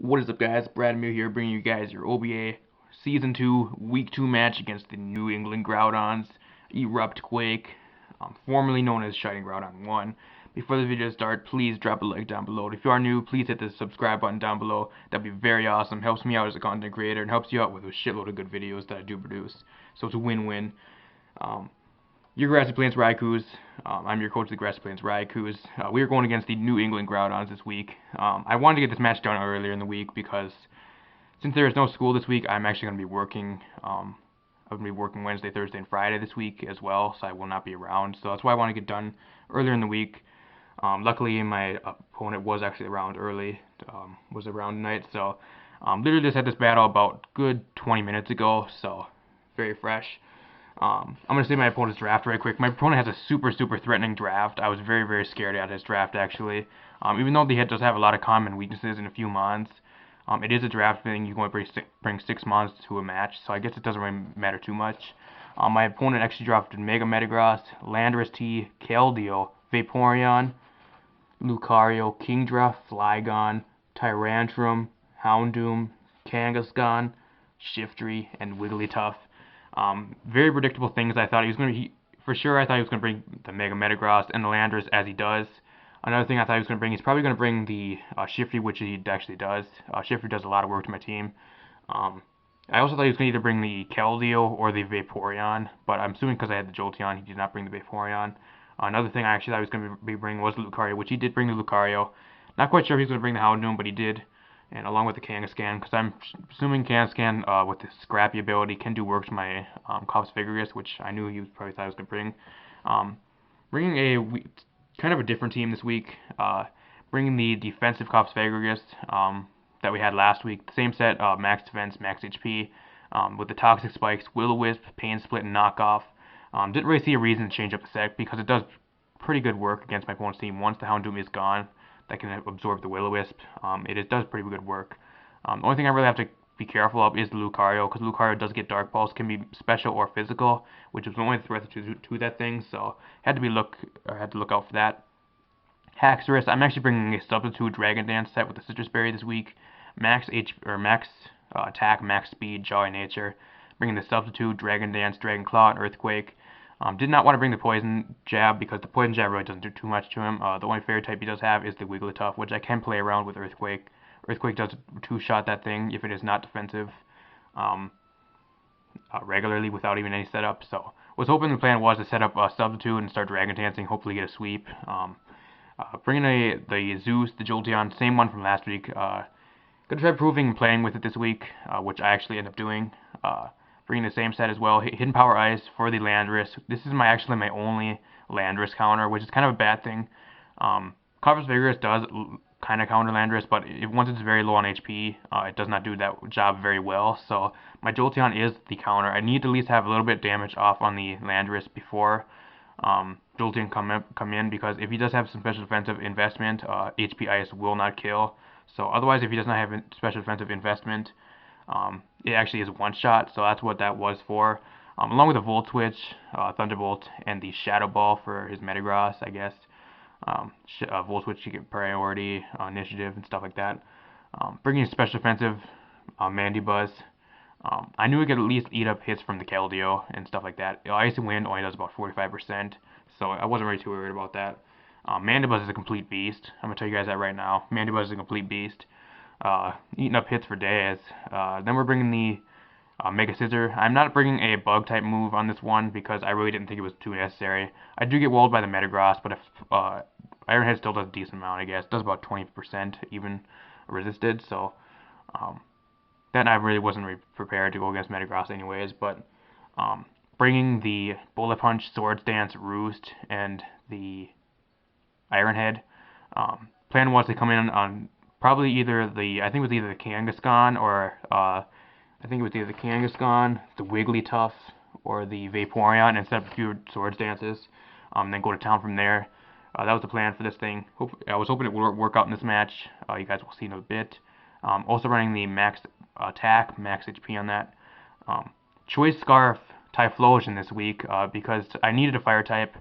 What is up, guys? Bradmere here, bringing you guys your OBA Season 2 Week 2 match against the New England Groudons, Erupt Quake, formerly known as Shining Groudon 1. Before the video starts, please drop a like down below. If you are new, please hit the subscribe button down below. That'd be very awesome. Helps me out as a content creator and helps you out with a shitload of good videos that I do produce. So it's a win-win. Your Grassy Plains Raikous. I'm your coach of the Grassy Plains Raikous. We are going against the New England Groudons this week. I wanted to get this match done earlier in the week because since there is no school this week, I'm actually going to be working. I'm going to be working Wednesday, Thursday, and Friday this week as well, so I will not be around. So that's why I want to get done earlier in the week. Luckily, my opponent was actually around early, was around tonight. So literally just had this battle about good 20 minutes ago, so very fresh. I'm going to say my opponent's draft right quick. My opponent has a super threatening draft. I was very scared at his draft, actually. Even though the hit does have a lot of common weaknesses and a few mons, it is a draft thing. You can only bring 6 mons to a match, so I guess it doesn't really matter too much. My opponent actually drafted Mega Metagross, Landorus T, Keldeo, Vaporeon, Lucario, Kingdra, Flygon, Tyrantrum, Houndoom, Kangaskhan, Shiftry, and Wigglytuff. Very predictable things. I thought he was going to, for sure, I thought he was going to bring the Mega Metagross and the Landorus as he does. Another thing I thought he was going to bring, he's probably going to bring the Shiftry, which he actually does. Shiftry does a lot of work to my team. I also thought he was going to either bring the Keldeo or the Vaporeon, but I'm assuming because I had the Jolteon, he did not bring the Vaporeon. Another thing I actually thought he was going to be bringing was the Lucario, which he did bring the Lucario. Not quite sure if he was going to bring the Houndoom, but he did. And along with the Kangaskhan, because I'm assuming Kangaskhan, with the scrappy ability, can do work to my Cops Vigorous, which I knew he probably thought I was going to bring. Bringing a kind of a different team this week, bringing the defensive Cops Vigorous that we had last week. The same set, max defense, max HP, with the Toxic Spikes, Will-O-Wisp, Pain Split, and Knockoff. Didn't really see a reason to change up the set because it does pretty good work against my opponent's team once the Houndoom is gone. That can absorb the Will-O-Wisp. It does pretty good work. The only thing I really have to be careful of is the Lucario, because Lucario does get Dark Pulse, can be special or physical, which is the only threat to that thing. So had to look out for that. Haxorus, I'm actually bringing a substitute Dragon Dance set with the Citrus Berry this week. Max attack, max speed, Jolly Nature. Bringing the substitute Dragon Dance, Dragon Claw, and Earthquake. Did not want to bring the Poison Jab because the Poison Jab really doesn't do too much to him. The only fairy type he does have is the Wigglytuff, which I can play around with Earthquake. Earthquake does two-shot that thing if it is not defensive regularly without even any setup. So was hoping the plan was to set up a substitute and start Dragon Dancing, hopefully get a sweep. Bringing the Zeus, the Jolteon, same one from last week. Gonna try proving and playing with it this week, which I actually end up doing. Bringing the same set as well. Hidden Power Ice for the Landorus. This is actually my only Landorus counter, which is kind of a bad thing. Cops Vigorous does kind of counter Landorus, but once it's very low on HP, it does not do that job very well. So my Jolteon is the counter. I need to at least have a little bit of damage off on the Landorus before Jolteon come in, because if he does have some special defensive investment, HP Ice will not kill. So otherwise, if he does not have special defensive investment, it actually is one shot, so that's what that was for. Along with a Volt Switch, Thunderbolt, and the Shadow Ball for his Metagross, I guess. Volt Switch to get priority, initiative, and stuff like that. Bringing a special defensive Mandibuzz. I knew it could at least eat up hits from the Keldeo and stuff like that. Ice and Wind only does about 45%, so I wasn't really too worried about that. Mandibuzz is a complete beast. I'm going to tell you guys that right now. Mandibuzz is a complete beast. Eating up hits for days. Then we're bringing the Mega Scissor. I'm not bringing a bug type move on this one because I really didn't think it was too necessary. I do get walled by the Metagross, but if Iron Head still does a decent amount, I guess. It does about 20% even resisted, so then I really wasn't prepared to go against Metagross anyways. But bringing the Bullet Punch, Swords Dance, Roost, and the Iron Head. Plan was to come in on probably either the Kangaskhan or the Wigglytuff, or the Vaporeon, and set up a few Swords Dances, then go to town from there. That was the plan for this thing. I was hoping it would work out in this match. You guys will see in a bit. Also running the max attack, max HP on that. Choice Scarf Typhlosion this week because I needed a fire type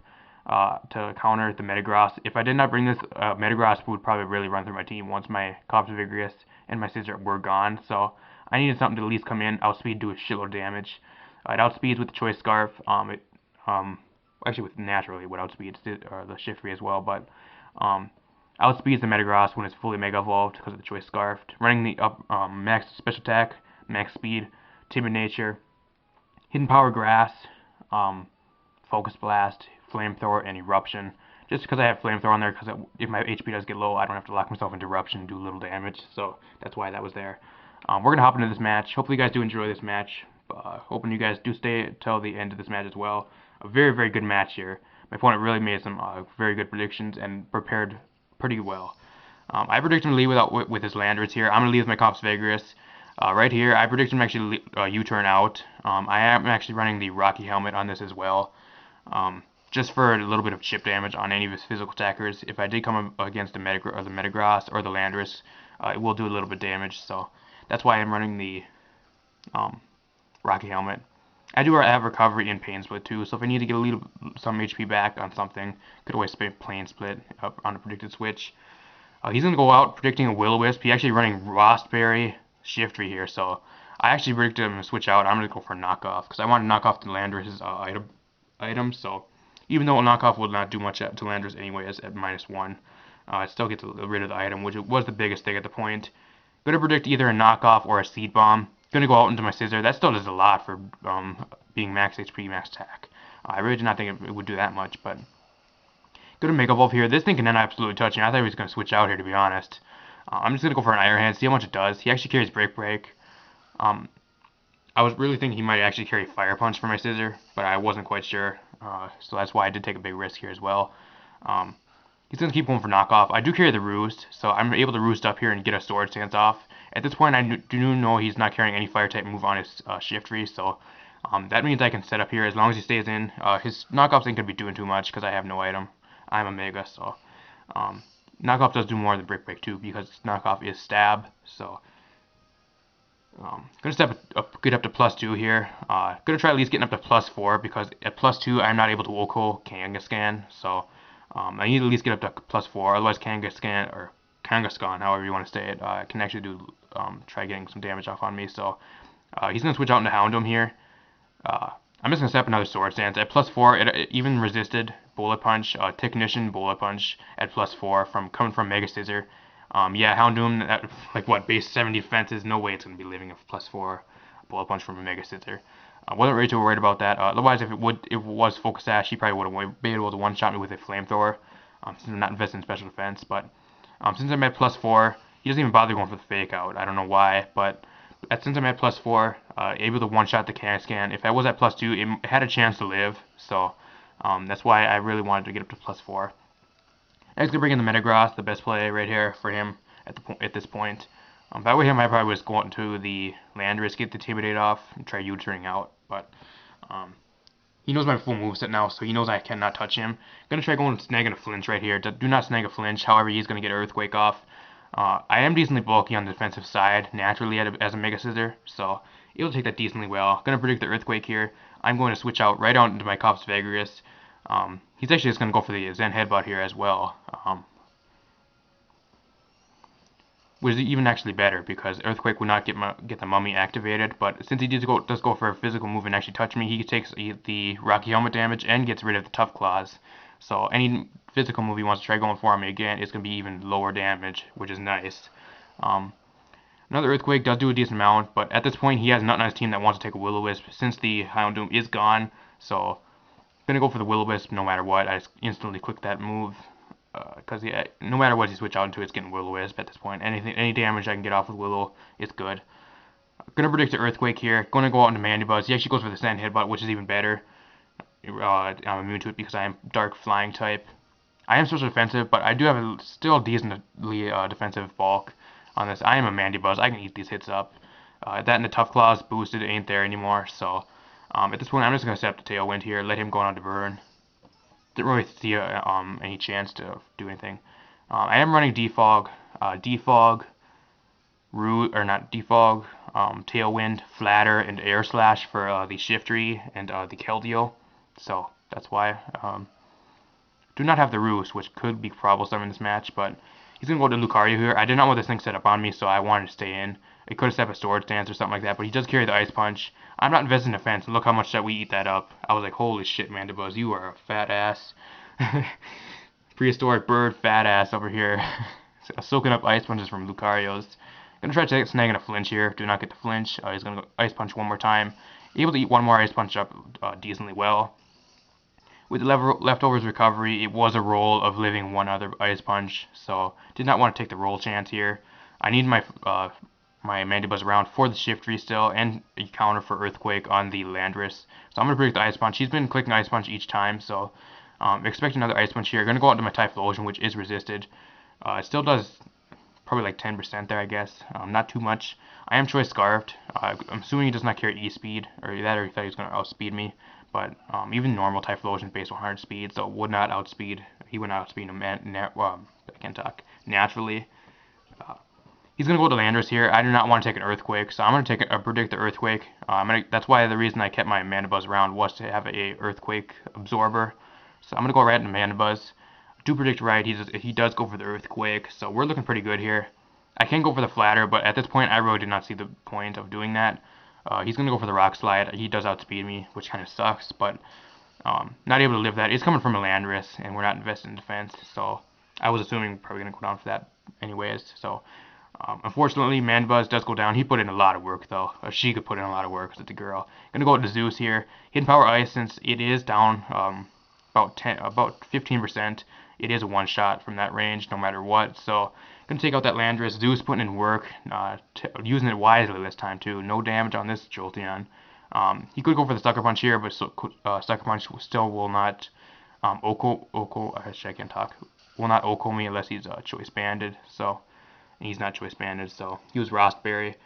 to counter the Metagross. If I did not bring this, Metagross would probably really run through my team once my Cops Vigorous and my scissor were gone, so I needed something to at least come in, outspeed, do a shitload of damage. It outspeeds with the choice scarf. Actually with naturally would outspeed the Shiftry as well, but outspeeds the Metagross when it's fully Mega Evolved because of the choice scarf. Running the max special attack, max speed, timid nature, hidden power grass, focus blast, flamethrower, and eruption. Just because I have flamethrower on there, because if my HP does get low, I don't have to lock myself into eruption and do little damage. So that's why that was there. We're gonna hop into this match. Hopefully you guys do enjoy this match. Hoping you guys do stay till the end of this match as well. A very, very good match here. My opponent really made some very good predictions and prepared pretty well. I predict him to lead with his Landorus here. I'm going to lead with my Cops Vigorous. Right here, I predict him to actually U-turn out. I am actually running the Rocky Helmet on this as well. Just for a little bit of chip damage on any of his physical attackers. If I did come against the Metagross or the Landorus, it will do a little bit of damage. So that's why I'm running the Rocky Helmet. I do have recovery and pain split too, so if I need to get some HP back on something, could always plane split up on a predicted switch. He's going to go out predicting a Will-O-Wisp. He's actually running Rostberry Shiftry here, so I actually predicted him to switch out. I'm going to go for a knockoff, because I want to knock off the Landorus' item, so even though a knockoff will not do much to Landorus anyways at -1, it still gets rid of the item, which was the biggest thing at the point. Going to predict either a knockoff or a Seed Bomb. Going to go out into my Scissor. That still does a lot for being max HP, max attack. I really did not think it would do that much, but going to Mega Evolve here. This thing can end up absolutely touching. I thought he was going to switch out here, to be honest. I'm just going to go for an Iron Hand, see how much it does. He actually carries Break Break. I was really thinking he might actually carry Fire Punch for my Scissor, but I wasn't quite sure. So that's why I did take a big risk here as well. He's going to keep going for knockoff. I do carry the Roost, so I'm able to Roost up here and get a Sword Stance off. At this point, I do know he's not carrying any Fire-type move on his Shiftry, so that means I can set up here as long as he stays in. His knockoffs ain't going to be doing too much because I have no item. I'm a Mega, so knockoff does do more than Brick Break too because knockoff is Stab, so gonna get up to +2 here. Gonna try at least getting up to +4 because at +2 I'm not able to Oko Kangaskhan, so I need to at least get up to +4. Otherwise, Kangaskhan or Kangaskhan, however you want to say it, can actually do try getting some damage off on me. So he's gonna switch out into Houndoom here. I'm just gonna set up another Sword Stance at +4. It even resisted Bullet Punch, Technician Bullet Punch at +4 coming from Mega Scissor. Yeah, Houndoom at like what base 70 defenses. No way it's gonna be living a +4 Bullet Punch from a Mega Scissor. Wasn't really too worried about that. Otherwise, if it was Focus Sash, he probably would have been able to one-shot me with a Flamethrower. Since I'm not invested in special defense, but since I'm at +4, he doesn't even bother going for the Fake Out. I don't know why, but since I'm at +4, able to one-shot the Kangaskhan. If I was at +2, it had a chance to live, so that's why I really wanted to get up to +4. Next, gonna bring in the Metagross, the best play right here for him at this point. If I were him, I probably was going to the Landorus, get the Intimidate off, and try U-turning out, but he knows my full moveset now, so he knows I cannot touch him. Gonna try going snagging a Flinch right here. Do not snag a Flinch, however he's gonna get Earthquake off. I am decently bulky on the defensive side, naturally as a Mega Scissor, so it'll take that decently well. Gonna predict the Earthquake here. I'm going to switch out right out into my Cops Vigorous. He's actually just going to go for the Zen Headbutt here as well. Which is even actually better because Earthquake would not get the Mummy activated, but since he does go for a physical move and actually touch me, he takes the Rocky Helmet damage and gets rid of the Tough Claws. So any physical move he wants to try going for me again, it's going to be even lower damage, which is nice. Another Earthquake does do a decent amount, but at this point he has nothing on his team that wants to take a Will-O-Wisp since the Houndoom is gone, so I'm going to go for the Will-O-Wisp no matter what. I just instantly click that move. Because no matter what you switch out into, it's getting Will-O-Wisp at this point. Any damage I can get off with Willow is good. Gonna predict the Earthquake here. Gonna go out into Mandibuzz. He actually goes for the Sand Headbutt, which is even better. I'm immune to it because I am Dark Flying type. I am special defensive, but I do have a still decently defensive bulk on this. I am a Mandibuzz. I can eat these hits up. That and the Tough Claws boosted ain't there anymore, so at this point I'm just gonna set up the Tailwind here, let him go on to burn. Didn't really see any chance to do anything. I am running Defog, Tailwind, Flatter, and Air Slash for the Shiftry and the Keldeo. So that's why. Do not have the Roost, which could be troublesome in this match, but He's going to go to Lucario here. I did not want this thing set up on me, so I wanted to stay in. It could have set up a sword stance or something like that, but he does carry the Ice Punch. I'm not investing in defense, and look how much that we eat that up. I was like, holy shit, Mandibuzz, you are a fat ass. Prehistoric bird fat ass over here. Soaking up Ice Punches from Lucario's. Gonna try to snag in a flinch here. Do not get the flinch. He's gonna go Ice Punch one more time. Able to eat one more Ice Punch up decently well. With the leftovers recovery, it was a roll of living one other Ice Punch, so did not want to take the roll chance here. I need my my Mandibuzz around for the Shiftry still, and a counter for Earthquake on the Landorus. So I'm going to predict the Ice Punch. He's been clicking Ice Punch each time, so expect another Ice Punch here. Going to go out to my Typhlosion, which is resisted. It still does probably like 10% there, I guess. Not too much. I am Choice Scarfed. I'm assuming he does not carry E-Speed, or he thought he was going to outspeed me. But even normal Typhlosion base 100 speed, so would not outspeed. He would not outspeed him. I can't talk naturally. He's gonna go to Landorus here. I do not want to take an Earthquake, so I'm gonna take predict the Earthquake. That's why the reason I kept my Mandibuzz around was to have a Earthquake absorber. So I'm gonna go right into Mandibuzz. Do predict right. He does go for the Earthquake, so we're looking pretty good here. I can go for the Flatter, but at this point I really did not see the point of doing that. He's going to go for the Rock Slide. He does outspeed me, which kind of sucks, but not able to live that. It's coming from a Landorus, and we're not invested in defense, so I was assuming probably going to go down for that anyways. So unfortunately, Mandibuzz does go down. He put in a lot of work, though. She could put in a lot of work with the girl. Going to go to Zeus here. Hidden Power Ice, since it is down about 15%. It is a one-shot from that range, no matter what. So, gonna take out that Landorus. Zeus putting in work, using it wisely this time too. No damage on this Jolteon. He could go for the Sucker Punch here, but Sucker Punch still will not I can't talk. Will not Oko me unless he's Choice Banded. So, and he's not Choice Banded. So, he was Rostberry.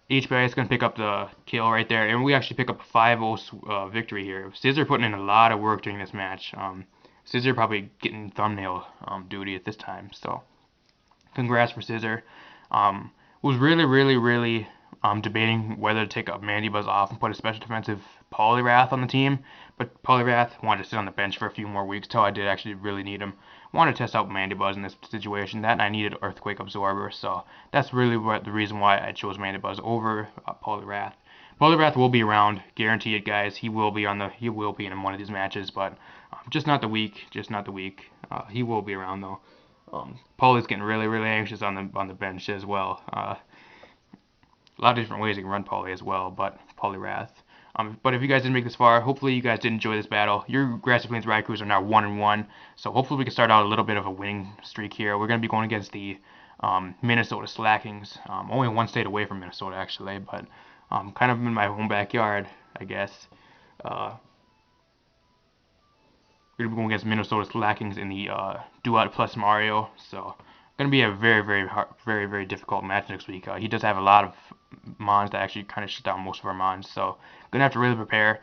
HBI is going to pick up the kill right there, and we actually pick up a 5-0 victory here. Scissor putting in a lot of work during this match. Scissor probably getting thumbnail duty at this time, so congrats for Scissor. Was really debating whether to take up Mandibuzz off and put a special defensive Poliwrath on the team, but Poliwrath wanted to sit on the bench for a few more weeks till I did actually really need him. Wanted to test out Mandibuzz in this situation, that and I needed Earthquake Absorber, so that's really the reason why I chose Mandibuzz over Poliwrath. Poliwrath will be around, guaranteed, guys. He will be in one of these matches, but just not the week. He will be around though. Paulie's getting really anxious on the bench as well. A lot of different ways you can run Paulie as well, but Poliwrath. But if you guys didn't make this far, hopefully you guys did enjoy this battle. Your Grassy Plains Raikous are now 1-1, so hopefully we can start out a little bit of a winning streak here. We're going to be going against the Minnesota Slackings. Only one state away from Minnesota, actually, but kind of in my home backyard, I guess. We're going to be going against Minnesota Slackings in the Duat plus Mario, so going to be a very difficult match next week. He does have a lot of mons that actually kind of shut down most of our mons, so going to have to really prepare.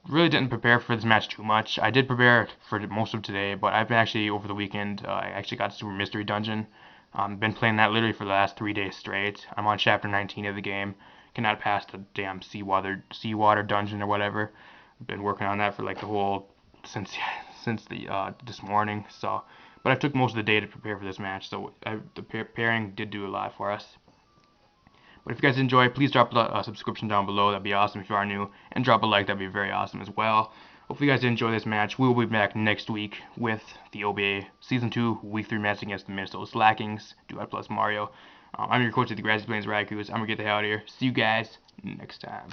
Really didn't prepare for this match too much. I did prepare for most of today, but I've been actually over the weekend. I actually got Super Mystery Dungeon. Been playing that literally for the last 3 days straight. I'm on chapter 19 of the game. Cannot pass the damn seawater dungeon or whatever. Been working on that for like the whole since this morning. So, but I took most of the day to prepare for this match. So the preparing did do a lot for us. But if you guys enjoy, please drop a subscription down below. That'd be awesome if you are new. And drop a like. That'd be very awesome as well. Hopefully you guys enjoy this match. We will be back next week with the OBA Season 2 Week 3 match against the Minnesota Slackings, Duat plus Mario. I'm your coach at the Grassy Plains Raikous. I'm going to get the hell out of here. See you guys next time.